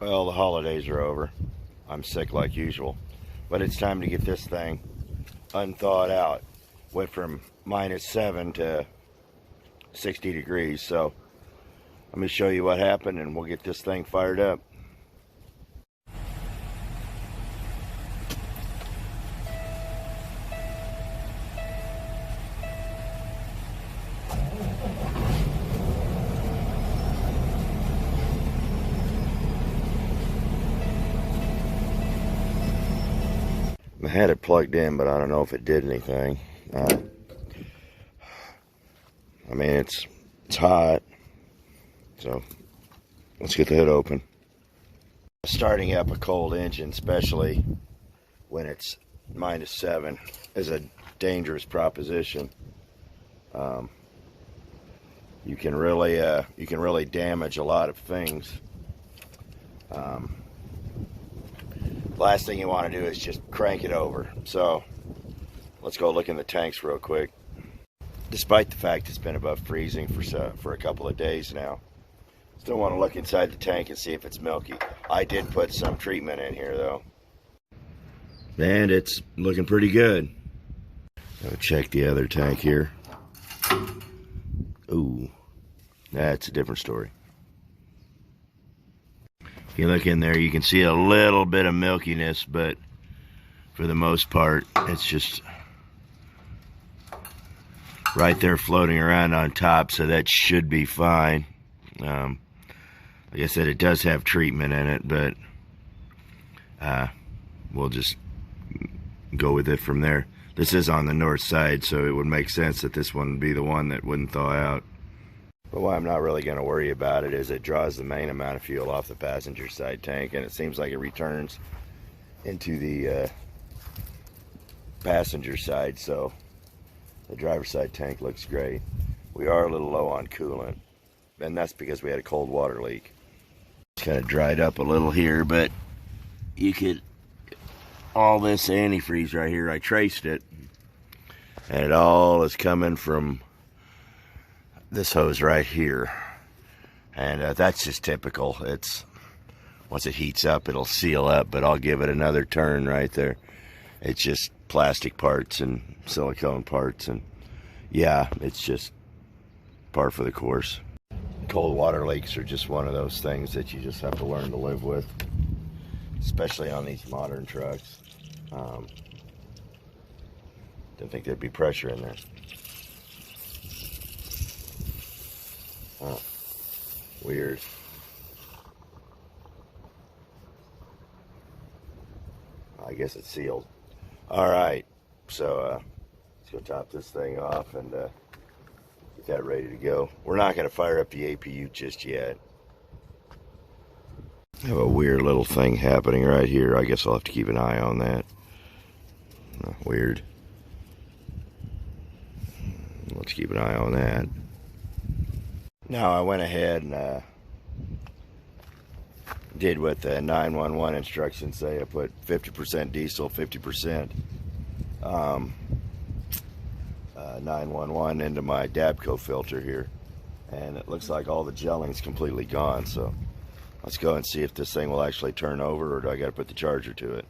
Well, the holidays are over. I'm sick like usual. But it's time to get this thing unthawed out. Went from -7 to 60 degrees. So let me show you what happened and we'll get this thing fired up. I had it plugged in, but I don't know if it did anything. I mean, it's hot, so let's get the hood open. Starting up a cold engine, especially when it's -7, is a dangerous proposition. You can really damage a lot of things. Last thing you want to do is just crank it over. So let's go look in the tanks real quick. Despite the fact it's been above freezing for a couple of days now, still want to look inside the tank and see if it's milky. I did put some treatment in here though, and it's looking pretty good. I'll check the other tank here. Ooh, that's a different story. If you look in there, you can see a little bit of milkiness, but for the most part, it's just right there floating around on top, so that should be fine. Like I said, it does have treatment in it, but we'll just go with it from there. This is on the north side, so it would make sense that this one would be the one that wouldn't thaw out. But what I'm not really going to worry about it is it draws the main amount of fuel off the passenger side tank, and it seems like it returns into the passenger side, so the driver's side tank looks great. We are a little low on coolant, and that's because we had a cold water leak. It's kind of dried up a little here, but you could, all this antifreeze right here, I traced it, and it all is coming from this hose right here, and that's just typical. It's once it heats up, it'll seal up, but I'll give it another turn right there. It's just plastic parts and silicone parts, and yeah, it's just par for the course. Cold water leaks are just one of those things that you just have to learn to live with, especially on these modern trucks. Didn't think there'd be pressure in there. Oh, weird. I guess it's sealed. All right, so let's go top this thing off and get that ready to go. We're not going to fire up the APU just yet. I have a weird little thing happening right here. I guess I'll have to keep an eye on that. Weird. Let's keep an eye on that. Now I went ahead and did what the 911 instructions say. I put 50% diesel, 50% 911 into my Dabco filter here, and it looks like all the gelling's completely gone. So let's go and see if this thing will actually turn over, or do I got to put the charger to it?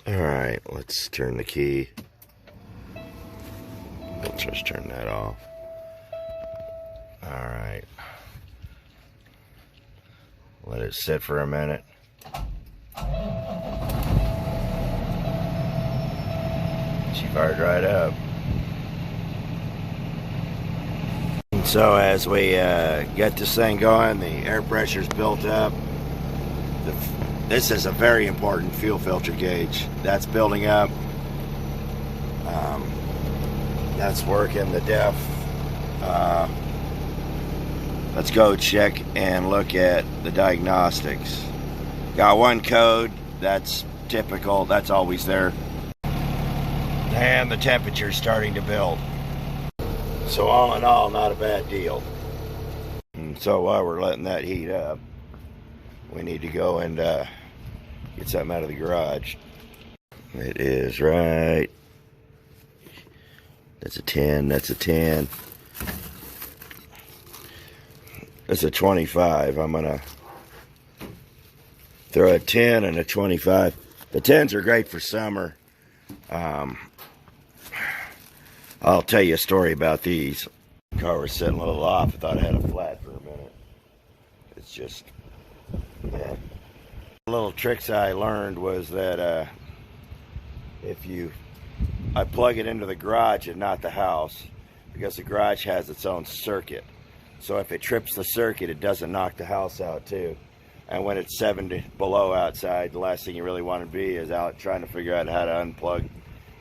All right, let's turn the key. Let's just turn that off. All right. Let it sit for a minute. She fired right up. And so as we get this thing going, the air pressure's built up. This is a very important fuel filter gauge. That's building up. That's working the def. Let's go check and look at the diagnostics. Got one code, that's typical, that's always there. And the temperature's starting to build. So all in all, not a bad deal. And so while we're letting that heat up, we need to go and get something out of the garage. It is right. That's a 10, that's a 10. It's a 25. I'm gonna throw a 10 and a 25. The 10s are great for summer. I'll tell you a story about these. The car was sitting a little off. I thought I had a flat for a minute. It's just, yeah. Little tricks I learned was that I plug it into the garage and not the house, because the garage has its own circuit. So if it trips the circuit, it doesn't knock the house out too. And when it's 70 below outside, the last thing you really want to be is out trying to figure out how to unplug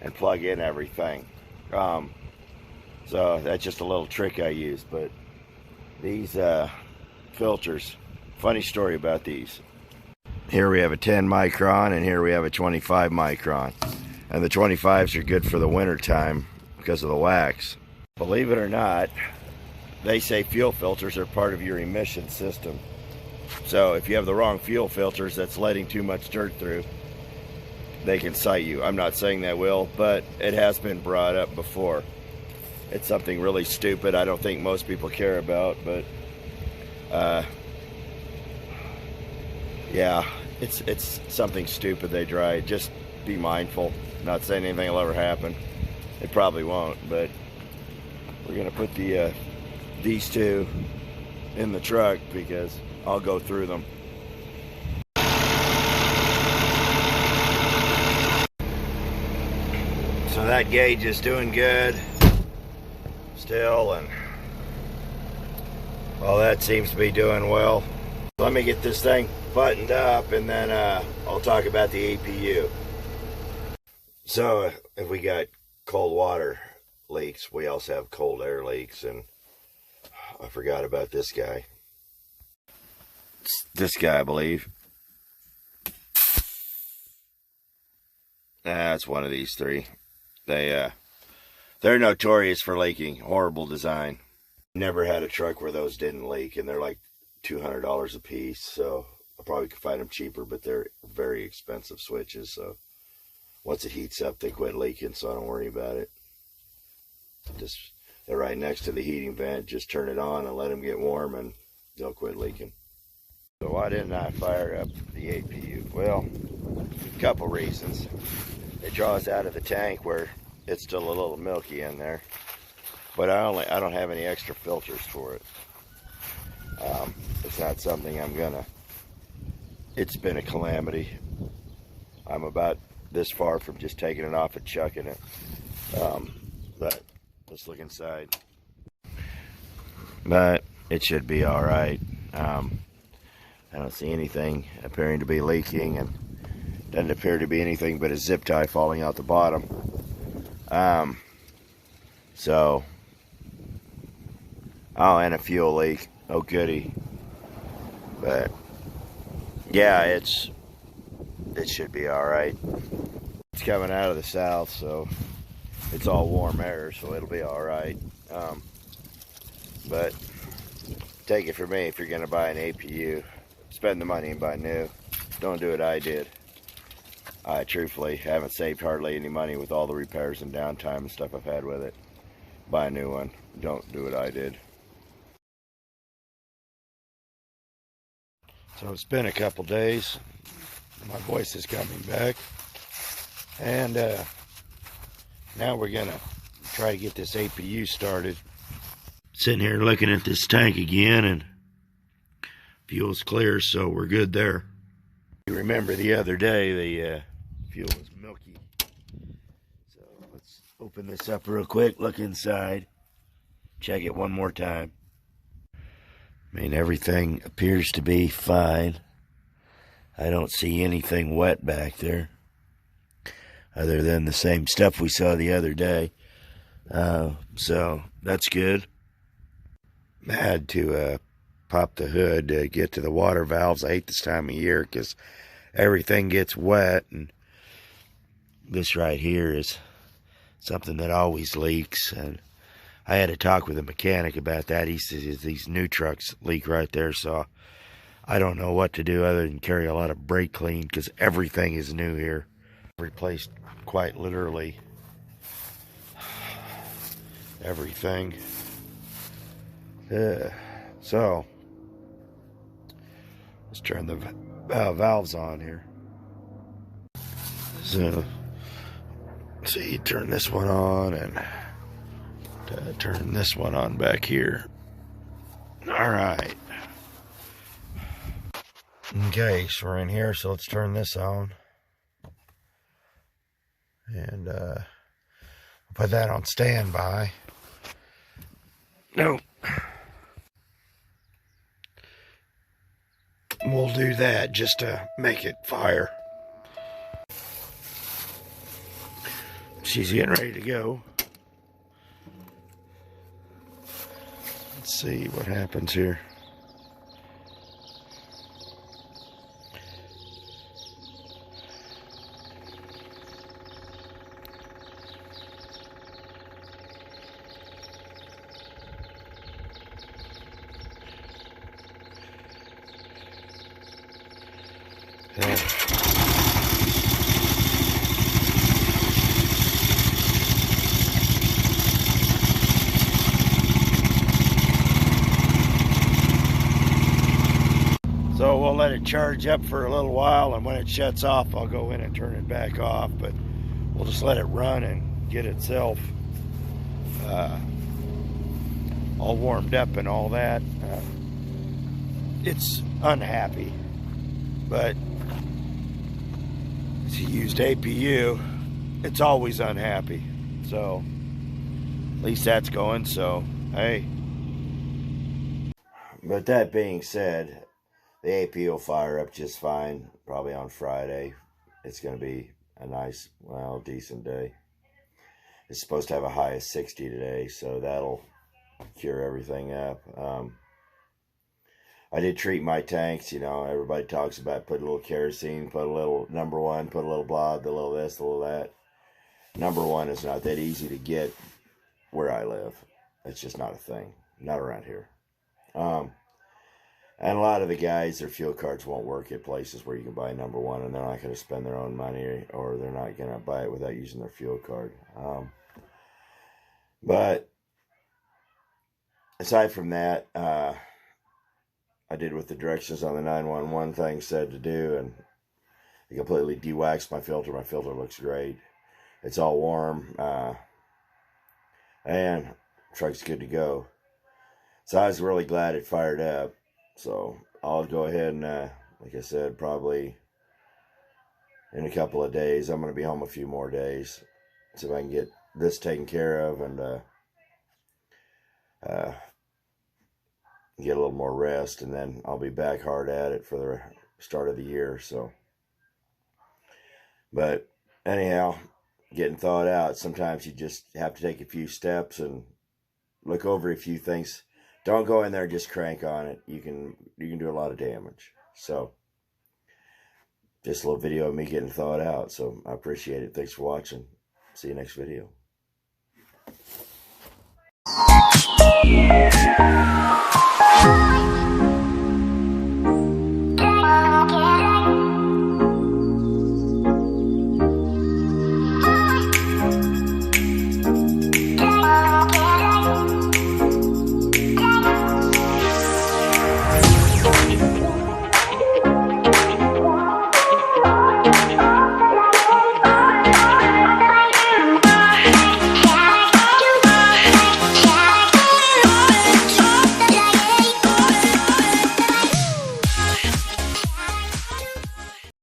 and plug in everything. So that's just a little trick I used. But these filters, funny story about these. Here we have a 10 micron and here we have a 25 micron. And the 25s are good for the winter time because of the wax. Believe it or not, they say fuel filters are part of your emission system. So if you have the wrong fuel filters that's letting too much dirt through, they can cite you. I'm not saying they will, but it has been brought up before. It's something really stupid I don't think most people care about, but yeah, it's something stupid they try. Just be mindful. Not saying anything will ever happen. It probably won't, but we're gonna put these two in the truck because I'll go through them. So that gauge is doing good still, and all that seems to be doing well. Let me get this thing buttoned up and then I'll talk about the APU. So if we got cold water leaks, we also have cold air leaks, and I forgot about this guy. It's this guy, I believe. It's one of these three. They're notorious for leaking. Horrible design. Never had a truck where those didn't leak, and they're like $200 a piece, so I probably could find them cheaper, but they're very expensive switches, so once it heats up, they quit leaking, so I don't worry about it. They're right next to the heating vent. Just turn it on and let them get warm, and they'll quit leaking. So why didn't I fire up the APU? Well, a couple reasons. It draws out of the tank where it's still a little milky in there, but I don't have any extra filters for it. It's not something it's been a calamity. I'm about this far from just taking it off and chucking it. But let's look inside. But it should be all right. I don't see anything appearing to be leaking, and doesn't appear to be anything but a zip tie falling out the bottom. So, oh, and a fuel leak. Oh, goody. But yeah, it should be all right. It's coming out of the south, so it's all warm air, so it'll be all right. But take it from me, if you're gonna buy an APU, spend the money and buy new. Don't do what I did. I truthfully haven't saved hardly any money with all the repairs and downtime and stuff I've had with it. Buy a new one. Don't do what I did. So it's been a couple days. My voice is coming back. And now we're gonna try to get this APU started. Sitting here looking at this tank again, and fuel's clear, so we're good there. You remember the other day the fuel was milky. So let's open this up real quick, look inside, check it one more time. I mean, everything appears to be fine. I don't see anything wet back there, other than the same stuff we saw the other day. So that's good. I had to pop the hood to get to the water valves. I hate this time of year because everything gets wet, and this right here is something that always leaks. And I had to talk with a mechanic about that. He says these new trucks leak right there, so I don't know what to do other than carry a lot of brake clean because everything is new here. Replaced quite literally everything. So Let's turn the valves on here. So, see, turn this one on and turn this one on back here. All right. Okay, so we're in here, so let's turn this on. And put that on standby. No. We'll do that just to make it fire. She's getting ready to go. Let's see what happens here. Yeah. So we'll let it charge up for a little while, and when it shuts off, I'll go in and turn it back off, but we'll just let it run and get itself all warmed up and all that. It's unhappy, but it's a used APU. It's always unhappy, so at least that's going. So hey, but that being said, the APU will fire up just fine. Probably on Friday. It's going to be a nice, well, decent day. It's supposed to have a high of 60 today, so that'll cure everything up. I did treat my tanks. You know, everybody talks about put a little kerosene, put a little number one, put a little blah, a little this, a little that. Number one is not that easy to get where I live. It's just not a thing. Not around here. And a lot of the guys, their fuel cards won't work at places where you can buy number one, and they're not going to spend their own money, or they're not going to buy it without using their fuel card. But aside from that, I did what the directions on the 911 thing said to do, and I completely de-waxed my filter. My filter looks great. It's all warm, and the truck's good to go. So I was really glad it fired up. So I'll go ahead and, like I said, probably in a couple of days. I'm going to be home a few more days, so I can get this taken care of and get a little more rest, and then I'll be back hard at it for the start of the year. So, but anyhow, getting thawed out, sometimes you just have to take a few steps and look over a few things. Don't go in there and just crank on it. You can do a lot of damage. So, just a little video of me getting thawed out. So I appreciate it. Thanks for watching. See you next video.